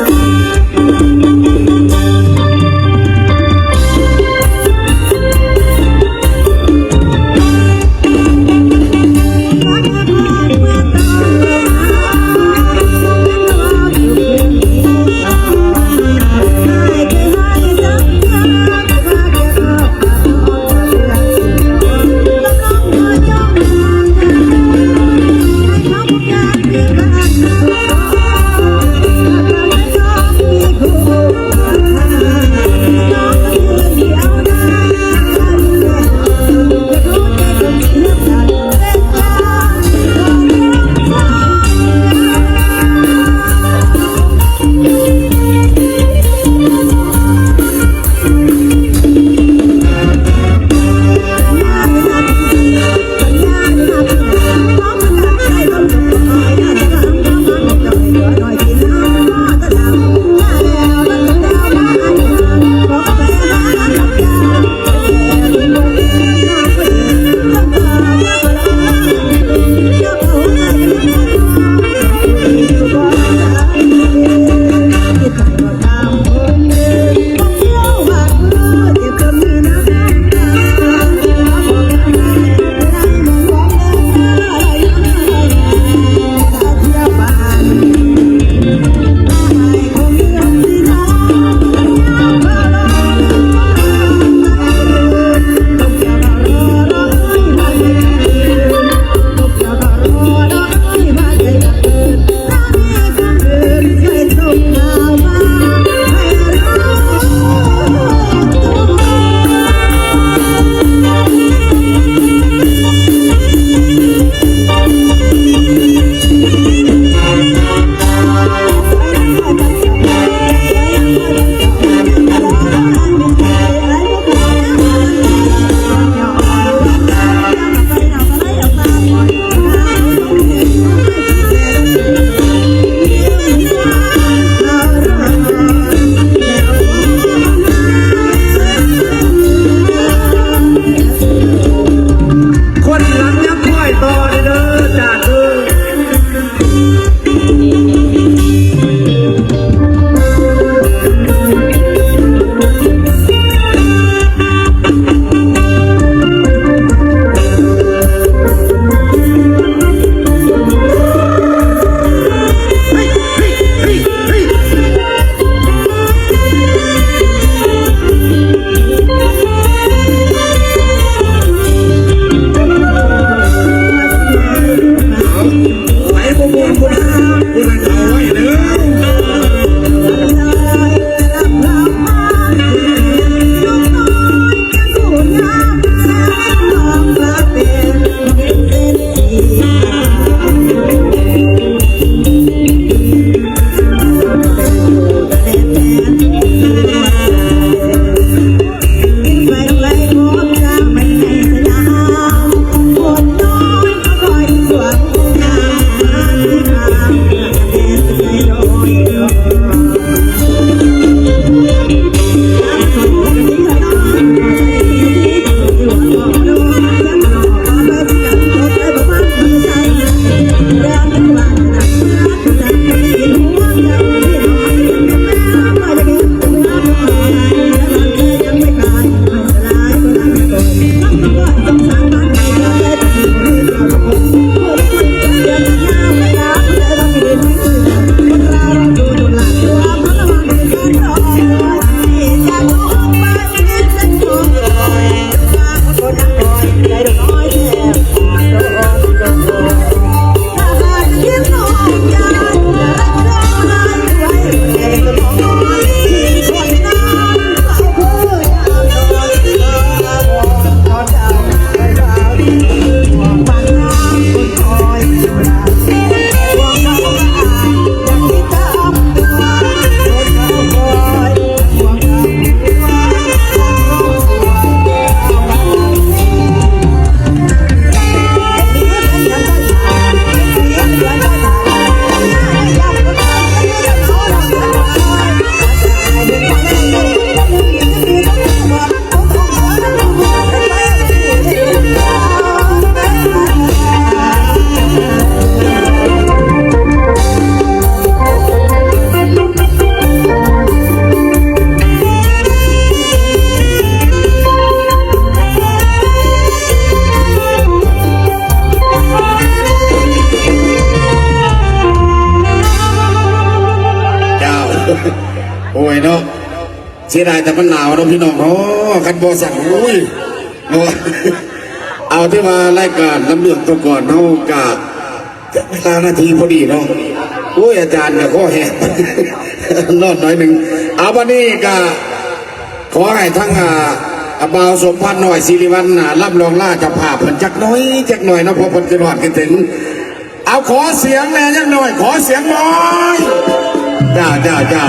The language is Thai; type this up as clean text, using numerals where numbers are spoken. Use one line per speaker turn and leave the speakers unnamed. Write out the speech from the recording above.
เ โอ้ยเนาะเสียดายแต่มันหนาวเนาะพี่น้องโอ้กันบอสั่งโอ้ยเอาที่มารายการน้ำเลือดตัวก่อนเท่ากะเวลานาทีพอดีเนาะโอ้ยอาจารย์เนี่ยข้อแหกนอนหน่อยหนึ่งเอาวันนี้กะขอให้ทั้งบ่าวสมพันธ์หน่อยสิริวัลย์รับรองล่าจะผ่าเพิ่นจักน้อยจักหน่อยนะพอเพิ่นจะรอดกันถึงเอาขอเสียงแน่จักหน่อยขอเสียงหน่อยจ้า